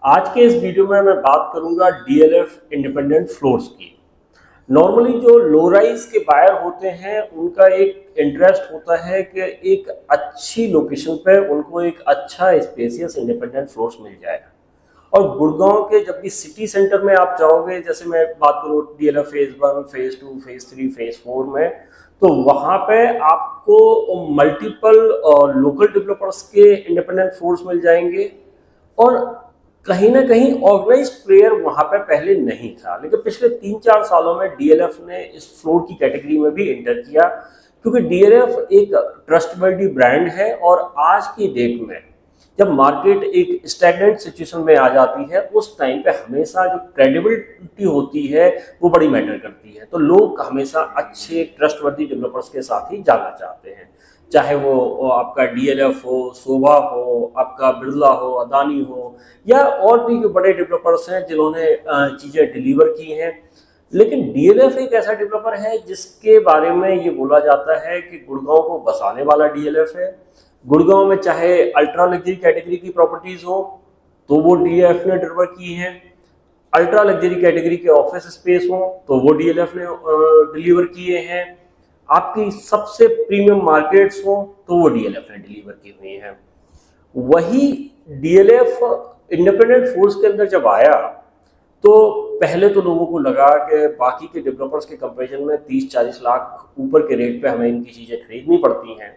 आज के इस वीडियो में मैं बात करूंगा डीएलएफ इंडिपेंडेंट फ्लोर्स की। नॉर्मली जो लो राइज के बायर होते हैं उनका एक इंटरेस्ट होता है कि एक अच्छी लोकेशन पे उनको एक अच्छा स्पेसियस इंडिपेंडेंट फ्लोर्स मिल जाए। और गुड़गांव के जब भी सिटी सेंटर में आप जाओगे, जैसे मैं बात करूँ DLF phase 1, phase 2, phase 3, phase 4 में, तो वहाँ पे आपको मल्टीपल लोकल डेवलपर्स के इंडिपेंडेंट फ्लोर्स मिल जाएंगे। और कहीं ना कहीं ऑर्गेनाइज्ड प्लेयर वहां पे पहले नहीं था, लेकिन पिछले 3-4 सालों में डीएलएफ ने इस फ्लोर की कैटेगरी में भी एंटर किया, क्योंकि डीएलएफ एक ट्रस्टवर्दी ब्रांड है। और आज की डेट में जब मार्केट एक स्टैग्नेंट सिचुएशन में आ जाती है, उस टाइम पे हमेशा जो क्रेडिबिलिटी होती है वो बड़ी मैटर करती है। तो लोग हमेशा अच्छे ट्रस्टवर्दी डेवलपर्स के साथ ही जाना चाहते हैं, चाहे वो आपका डीएलएफ हो, शोभा हो, आपका बिरला हो, अदानी हो, या और भी जो बड़े डेवलपर्स हैं जिन्होंने चीज़ें डिलीवर की हैं। लेकिन डीएलएफ एक ऐसा डेवलपर है जिसके बारे में ये बोला जाता है कि गुड़गांव को बसाने वाला डीएलएफ है। गुड़गांव में चाहे अल्ट्रा लग्जरी कैटेगरी की प्रॉपर्टीज हो तो वो डीएलएफ ने डिलीवर की हैं, अल्ट्रा लग्जरी कैटेगरी के ऑफिस स्पेस हो तो वो डीएलएफ ने डिलीवर किए हैं, आपकी सबसे प्रीमियम मार्केट्स हो तो वो डीएलएफ ने डिलीवर की हुई हैं। वही डीएलएफ इंडिपेंडेंट फोर्स के अंदर जब आया तो पहले तो लोगों को लगा कि बाकी के डेवलपर्स के कंपैरिजन में 30-40 लाख ऊपर के रेट पे हमें इनकी चीज़ें खरीदनी पड़ती हैं।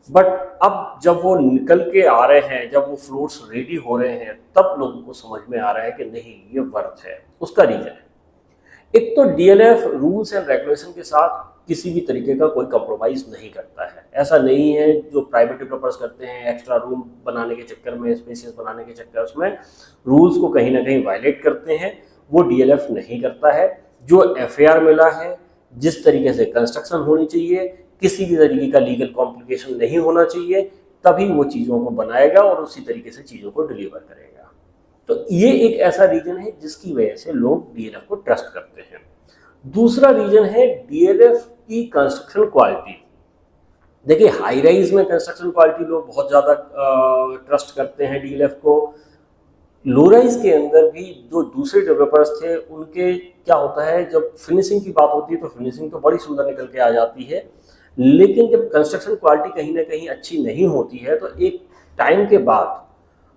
बट अब जब वो निकल के आ रहे हैं, जब वो फ्लोर्स रेडी हो रहे हैं, तब लोगों को समझ में आ रहा है कि नहीं, ये वर्थ है। उसका रीजन है, एक तो डीएलएफ रूल्स एंड रेगुलेशन के साथ किसी भी तरीके का कोई कंप्रोमाइज नहीं करता है। ऐसा नहीं है जो प्राइवेट डेवलपर्स करते हैं एक्स्ट्रा रूम बनाने के चक्कर में, स्पेसेस बनाने के चक्कर में रूल्स को कहीं ना कहीं वायलेट करते हैं, वो डीएलएफ नहीं करता है। जो एफएआर मिला है, जिस तरीके से कंस्ट्रक्शन होनी चाहिए, किसी भी तरीके का लीगल कॉम्प्लिकेशन नहीं होना चाहिए, तभी वो चीज़ों को बनाएगा और उसी तरीके से चीज़ों को डिलीवर करेगा। तो ये एक ऐसा रीजन है जिसकी वजह से लोग डीएलएफ को ट्रस्ट करते हैं। दूसरा रीजन है डीएलएफ की कंस्ट्रक्शन क्वालिटी। देखिए, हाई राइज में कंस्ट्रक्शन क्वालिटी लोग बहुत ज़्यादा ट्रस्ट करते हैं डीएलएफ को। लो राइज के अंदर भी जो दूसरे डेवलपर्स थे उनके क्या होता है, जब फिनिशिंग की बात होती है तो फिनिशिंग तो बड़ी सुंदर निकल के आ जाती है, लेकिन जब कंस्ट्रक्शन क्वालिटी कहीं ना कहीं अच्छी नहीं होती है तो एक टाइम के बाद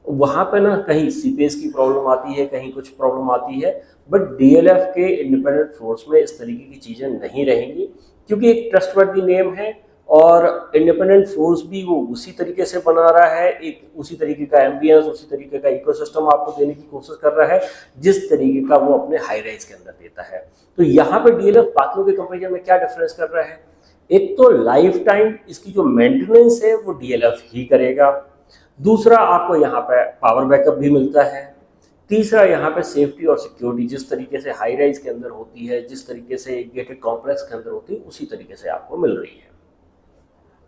वहाँ पे ना कहीं सीपेज की प्रॉब्लम आती है, कहीं कुछ प्रॉब्लम आती है। बट डीएलएफ के इंडिपेंडेंट फ्लोर्स में इस तरीके की चीज़ें नहीं रहेंगी, क्योंकि एक ट्रस्टवर्दी नेम है और इंडिपेंडेंट फ्लोर्स भी वो उसी तरीके से बना रहा है, एक उसी तरीके का एम्बियंस, उसी तरीके का इकोसिस्टम आपको देने की कोशिश कर रहा है जिस तरीके का वो अपने हाई राइज के अंदर देता है। तो यहाँ पे डीएलएफ बाकियों के कंपेरिजन में क्या डिफरेंस कर रहा है, एक तो लाइफ टाइम इसकी जो मेंटेनेंस है वो डीएलएफ ही करेगा, दूसरा आपको यहाँ पे पावर बैकअप भी मिलता है, तीसरा यहाँ पे सेफ्टी और सिक्योरिटी जिस तरीके से हाई राइज के अंदर होती है, जिस तरीके से गेटेड कॉम्प्लेक्स के अंदर होती है, उसी तरीके से आपको मिल रही है।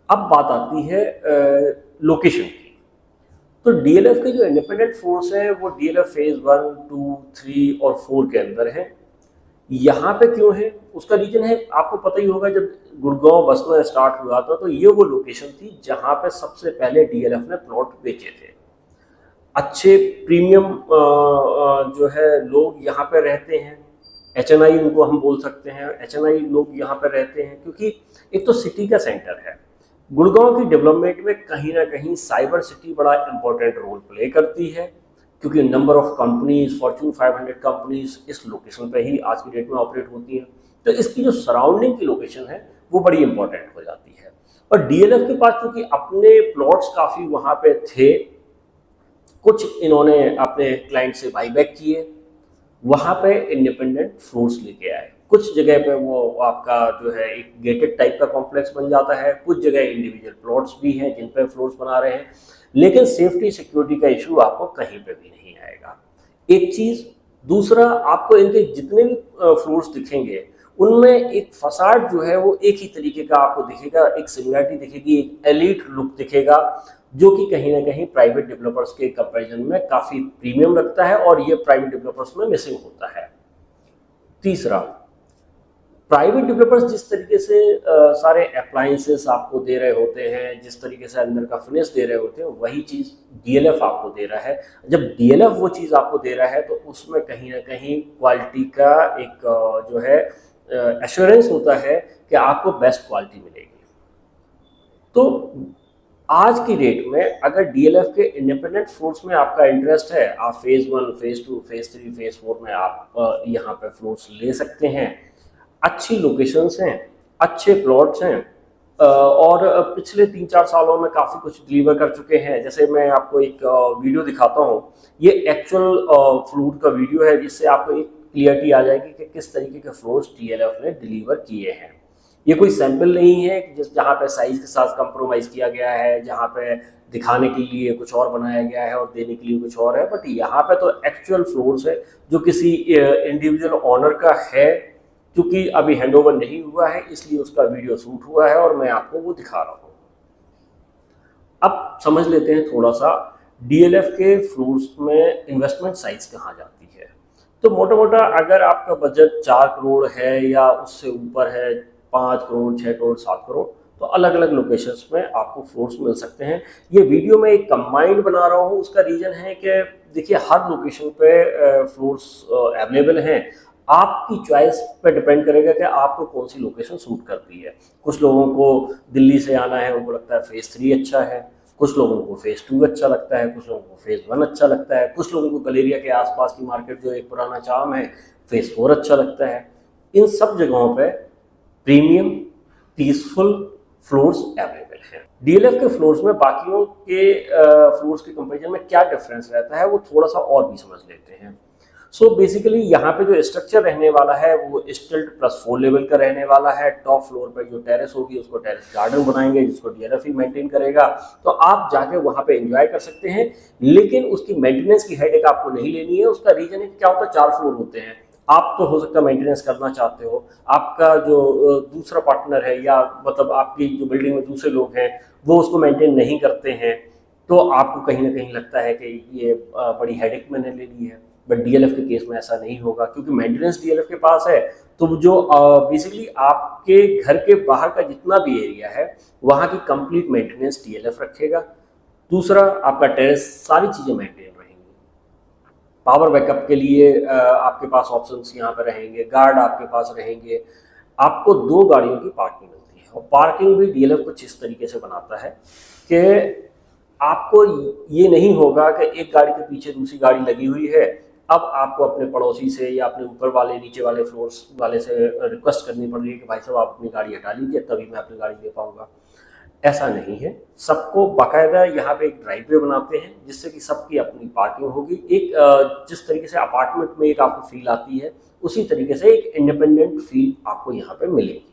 अब बात आती है लोकेशन की। तो डीएलएफ के जो इंडिपेंडेंट फोर्स हैं वो डीएलएफ फेज 1, 2, 3 और 4 के अंदर है। यहाँ पे क्यों है, उसका रीजन है, आपको पता ही होगा, जब गुड़गांव बसना स्टार्ट हुआ था तो ये वो लोकेशन थी जहाँ पे सबसे पहले डीएलएफ ने प्लॉट बेचे थे। अच्छे प्रीमियम जो है लोग यहाँ पे रहते हैं, एचएनआई उनको हम बोल सकते हैं, एचएनआई लोग यहाँ पे रहते हैं, क्योंकि एक तो सिटी का सेंटर है। गुड़गांव की डेवलपमेंट में कहीं ना कहीं साइबर सिटी बड़ा इंपॉर्टेंट रोल प्ले करती है, क्योंकि number of companies, Fortune 500 companies इस लोकेशन पे ही आज की डेट में ऑपरेट होती हैं। तो इसकी जो सराउंडिंग की लोकेशन है वो बड़ी इंपॉर्टेंट हो जाती है। और डीएलएफ के पास चूंकि अपने प्लॉट्स काफ़ी वहाँ पे थे, कुछ इन्होंने अपने क्लाइंट से बाईबैक किए, वहाँ पे इंडिपेंडेंट फ्लोर्स लेके आए। कुछ जगह पे वो आपका जो है एक गेटेड टाइप का कॉम्प्लेक्स बन जाता है, कुछ जगह इंडिविजुअल प्लॉट्स भी हैं जिन पे फ्लोर्स बना रहे हैं, लेकिन सेफ्टी सिक्योरिटी का इशू आपको कहीं पे भी नहीं आएगा, एक चीज़। दूसरा, आपको इनके जितने भी फ्लोर्स दिखेंगे उनमें एक फसाड जो है वो एक ही तरीके का आपको दिखेगा, एक सिमिलरिटी दिखेगी, एक एलीट लुक दिखेगा, जो कि कहीं ना कहीं प्राइवेट डेवलपर्स के कंपैरिजन में काफ़ी प्रीमियम लगता है और ये प्राइवेट डेवलपर्स में मिसिंग होता है। तीसरा, प्राइवेट डेवलपर्स जिस तरीके से सारे अप्लायंसेस आपको दे रहे होते हैं, जिस तरीके से अंदर का फिनिश दे रहे होते हैं, वही चीज़ डीएलएफ आपको दे रहा है। जब डीएलएफ वो चीज़ आपको दे रहा है तो उसमें कहीं ना कहीं क्वालिटी का एक जो है एश्योरेंस होता है कि आपको बेस्ट क्वालिटी मिलेगी। तो आज की डेट में अगर डीएलएफ के इंडिपेंडेंट फ्लोर्स में आपका इंटरेस्ट है, आप फेज़ 1, फेज़ 2, फेज़ 3, फेज़ 4 में आप यहाँ पे फ्लोर्स ले सकते हैं। अच्छी लोकेशंस हैं, अच्छे प्लॉट्स हैं और पिछले 3-4 सालों में काफ़ी कुछ डिलीवर कर चुके हैं। जैसे मैं आपको एक वीडियो दिखाता हूँ, ये एक्चुअल फ्लोर का वीडियो है जिससे आपको एक क्लियरिटी आ जाएगी कि किस तरीके के फ्लोर्स डीएलएफ ने डिलीवर किए हैं। ये कोई सैंपल नहीं है जिस जहाँ पे साइज के साथ कंप्रोमाइज़ किया गया है, जहाँ पे दिखाने के लिए कुछ और बनाया गया है और देने के लिए कुछ और है, बट यहाँ पे तो एक्चुअल फ्लोर्स है जो किसी इंडिविजुअल ऑनर का है, क्योंकि अभी हैंडओवर नहीं हुआ है इसलिए उसका वीडियो शूट हुआ है और मैं आपको वो दिखा रहा हूँ। अब समझ लेते हैं थोड़ा सा डीएलएफ के फ्लोर्स में इन्वेस्टमेंट साइज कहाँ जाती है। तो मोटा मोटा अगर आपका बजट 4 करोड़ है या उससे ऊपर है, 5 करोड़, 6 करोड़, 7 करोड़, तो अलग अलग लोकेशंस में आपको फ्लोर्स मिल सकते हैं। ये वीडियो में एक कंबाइंड बना रहा हूँ, उसका रीज़न है कि देखिए हर लोकेशन पे फ्लोर्स अवेलेबल हैं। आपकी चॉइस पे डिपेंड करेगा कि आपको कौन सी लोकेशन सूट करती है। कुछ लोगों को दिल्ली से आना है, उनको लगता है फेज़ 3 अच्छा है, कुछ लोगों को फेज़ 2 अच्छा लगता है, कुछ लोगों को फेज़ 1 अच्छा लगता है, कुछ लोगों को गलेरिया के आसपास की मार्केट जो एक पुराना चार्म है फेज़ 4 अच्छा लगता है। इन सब जगहों पे प्रीमियम पीसफुल फ्लोर्स अवेलेबल हैं। डीएलएफ के फ्लोर्स में बाकियों के फ्लोर्स के कंपैरिजन में क्या डिफरेंस रहता है वो थोड़ा सा और भी समझ लेते हैं। सो बेसिकली यहाँ पे जो स्ट्रक्चर रहने वाला है वो स्टिल्ट प्लस 4 लेवल का रहने वाला है। टॉप फ्लोर पे जो टेरेस होगी उसको टेरेस गार्डन बनाएंगे जिसको डीएलएफ ही मेंटेन करेगा, तो आप जाके वहाँ पे एंजॉय कर सकते हैं, लेकिन उसकी मेंटेनेंस की हेडेक आपको नहीं लेनी है। उसका रीजन है कि क्या होता है, 4 फ्लोर होते हैं, आप तो हो सकता है मेंटेनेंस करना चाहते हो, आपका जो दूसरा पार्टनर है या मतलब आपकी जो बिल्डिंग में दूसरे लोग हैं वो उसको मेंटेन नहीं करते हैं, तो आपको कहीं ना कहीं लगता है कि ये बड़ी हेडेक मैंने ले ली है। बट डीएलएफ के केस में ऐसा नहीं होगा, क्योंकि मेंटेनेंस डीएलएफ के पास है। तो जो बेसिकली आपके घर के बाहर का जितना भी एरिया है वहाँ की कंप्लीट मेंटेनेंस डीएलएफ रखेगा। दूसरा, आपका टेरेस सारी चीज़ें मेंटेन रहेंगी। पावर बैकअप के लिए आपके पास ऑप्शंस यहाँ पर रहेंगे, गार्ड आपके पास रहेंगे। आपको 2 गाड़ियों की पार्किंग मिलती है और पार्किंग भी डीएलएफ कुछ इस तरीके से बनाता है कि आपको ये नहीं होगा कि एक गाड़ी के पीछे दूसरी गाड़ी लगी हुई है, अब आपको अपने पड़ोसी से या अपने ऊपर वाले नीचे वाले फ्लोर्स वाले से रिक्वेस्ट करनी पड़ रही है कि भाई साहब आप अपनी गाड़ी हटा लीजिए तभी मैं अपनी गाड़ी दे पाऊंगा। ऐसा नहीं है, सबको बाकायदा यहाँ पे एक ड्राइववे बनाते हैं जिससे कि सबकी अपनी पार्किंग होगी। एक जिस तरीके से अपार्टमेंट में एक आपको फील आती है उसी तरीके से एक इंडिपेंडेंट फील आपको यहाँ पे मिलेगी।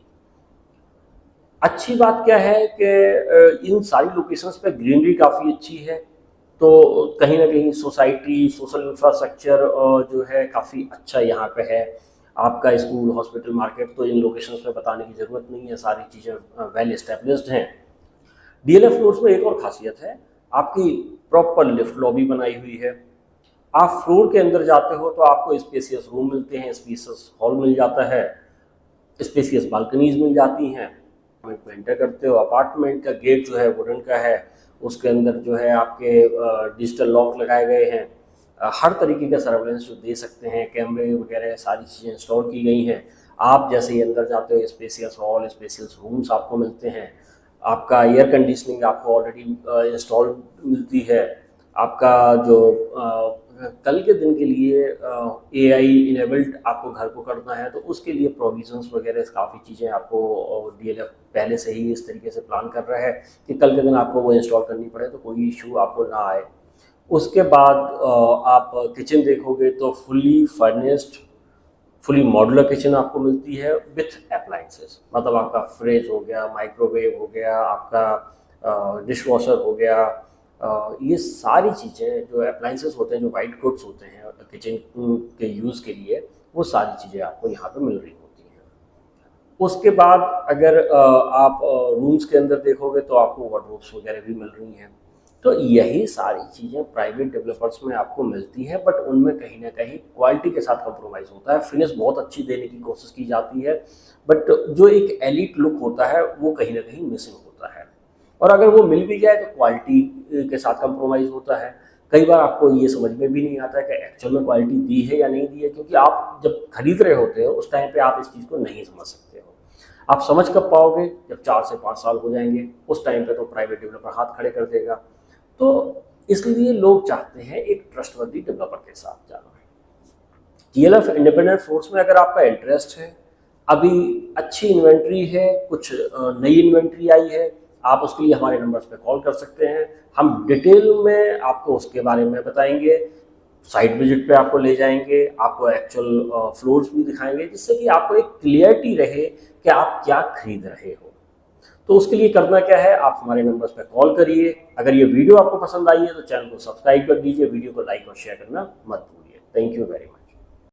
अच्छी बात क्या है कि इन सारी लोकेशंस पे ग्रीनरी काफ़ी अच्छी है, तो कहीं ना कहीं सोसाइटी सोशल इंफ्रास्ट्रक्चर जो है काफ़ी अच्छा यहाँ पे है। आपका स्कूल, हॉस्पिटल, मार्केट तो इन लोकेशंस में बताने की ज़रूरत नहीं है, सारी चीज़ें वेल एस्टेब्लिश्ड हैं। डीएलएफ फ्लोर्स में एक और खासियत है, आपकी प्रॉपर लिफ्ट लॉबी बनाई हुई है। आप फ्लोर के अंदर जाते हो तो आपको स्पेसियस रूम मिलते हैं, स्पेसियस हॉल मिल जाता है, स्पेसियस बालकनीज मिल जाती हैं। अपार्टमेंट में एंटर करते हो, अपार्टमेंट का गेट जो है वुडन का है, उसके अंदर जो है आपके डिजिटल लॉक लगाए गए हैं, हर तरीके का सर्वेलेंस जो दे सकते हैं, कैमरे वगैरह सारी चीज़ें इंस्टॉल की गई हैं। आप जैसे ही अंदर जाते हो स्पेसियस हॉल, स्पेसियस रूम्स आपको मिलते हैं। आपका एयर कंडीशनिंग आपको ऑलरेडी इंस्टॉल मिलती है। आपका जो कल के दिन के लिए एआई इनेबल्ड आपको घर को करना है तो उसके लिए प्रोविजंस वगैरह काफ़ी चीज़ें आपको डीएलएफ पहले से ही इस तरीके से प्लान कर रहा है कि कल के दिन आपको वो इंस्टॉल करनी पड़े तो कोई इशू आपको ना आए। उसके बाद आप किचन देखोगे तो fully furnished, fully modular kitchen आपको मिलती है विथ अप्लाइंसेस। मतलब आपका फ्रिज हो गया, माइक्रोवेव हो गया, आपका डिश वॉशर हो गया, ये सारी चीज़ें जो अप्लाइंसेस होते हैं, जो वाइट गुड्स होते हैं किचन के यूज़ के लिए, वो सारी चीज़ें आपको यहाँ पे मिल रही होती हैं। उसके बाद अगर आप रूम्स के अंदर देखोगे तो आपको वार्डरोब्स वगैरह भी मिल रही हैं। तो यही सारी चीज़ें प्राइवेट डेवलपर्स में आपको मिलती हैं, बट उनमें कहीं ना कहीं क्वालिटी के साथ कंप्रोमाइज़ होता है। फिनिश बहुत अच्छी देने की कोशिश की जाती है, बट जो एक एलिट लुक होता है वो कहीं ना कहीं मिसिंग होता है। और अगर वो मिल भी जाए तो क्वालिटी के साथ कंप्रोमाइज़ होता है। कई बार आपको ये समझ में भी नहीं आता है कि एक्चुअल में क्वालिटी दी है या नहीं दी है, क्योंकि आप जब खरीद रहे होते हो उस टाइम पे आप इस चीज़ को नहीं समझ सकते हो। आप समझ कब पाओगे? जब 4 से 5 साल हो जाएंगे, उस टाइम पे तो प्राइवेट डेवलपर हाथ खड़े कर देगा। तो इसलिए लोग चाहते हैं एक ट्रस्टवर्दी डेवलपर के साथ जाना। टीएलएफ इंडिपेंडेंट फ्लोर्स में अगर आपका इंटरेस्ट है, अभी अच्छी इन्वेंट्री है, कुछ नई इन्वेंट्री आई है, आप उसके लिए हमारे नंबर्स पे कॉल कर सकते हैं। हम डिटेल में आपको उसके बारे में बताएंगे, साइट विजिट पे आपको ले जाएंगे, आपको एक्चुअल फ्लोर्स भी दिखाएंगे, जिससे कि आपको एक क्लियरिटी रहे कि आप क्या खरीद रहे हो। तो उसके लिए करना क्या है, आप हमारे नंबर्स पे कॉल करिए। अगर ये वीडियो आपको पसंद आई है तो चैनल को सब्सक्राइब कर दीजिए, वीडियो को लाइक और शेयर करना मत भूलिए। Thank you very much.